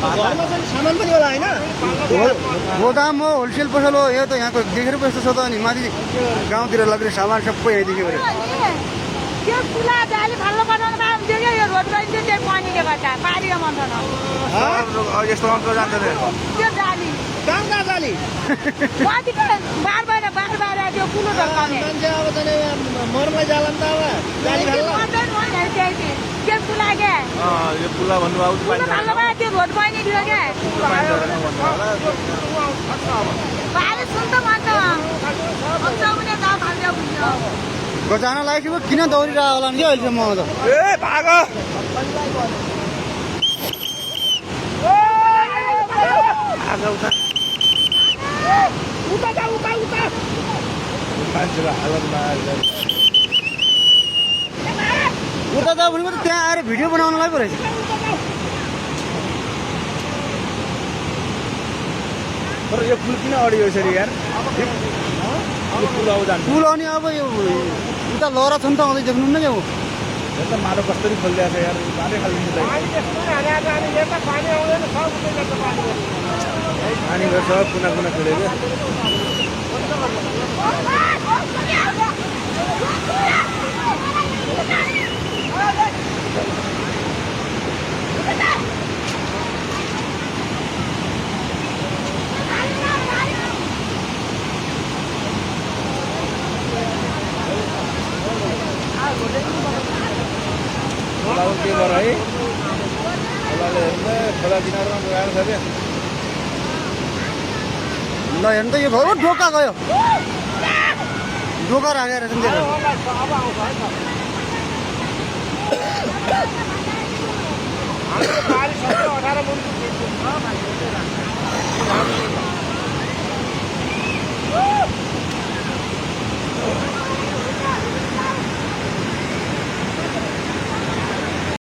घरमा चाहिँ सामान पनि होला होइन गोदाम हो होलसेल पसल हो यो त यहाँको देखेर पो यस्तो छ त अनि माथि गाउँतिर लगेर सामान सबै यहीँदेखि गऱ्यो त्यो पुला जाली फाल्नु बनाउनु काम थियो क्या यो रोड पनि त्यो पानीले गर्दा पानीको मन्थन यस्तो अङ्क जान्छ त्यो जाली कहाँ कहाँ जाली माथिको बार बाहिर त्यो कुलो ढल्काउने मान्छे अब चाहिँ मर्मलाई जाला नि त अब जाली फाल्न त्यो पुला क्या यो पुला भन्नुभयो पुला फाल्नु भयो त्यो रोड बहिनी थियो क्या पानी सुन्द भन्छ अन्चाउने गाउँ फाल्छ बुझ्यो गजाना लागेको किन दौडिरहेको होला नि क्या अहिलेसम्म त ए भाग मान्छेलाई हालतमा उता त भनेको त त्यहाँ आएर भिडियो बनाउनलाई पो रहेछ तर यो पुल किन अडियो यसरी यार यो पुल अब जान्छ पुल अनि अब यो उता लहरा छ नि त आउँदै देख्नुहुन्न क्या त माटो कसरी खोलिदिएको छ यार बाटै खालिदिन्छ पानी गर्छ कुना कुना खोलेको खोलाको के गर है खोलाले हेर्नु खोला किनारमा गएको छ क्या ल हेर्नु त यो भयो ढोका गयो ढोका राखेर छ नि हाम्रो 18 मन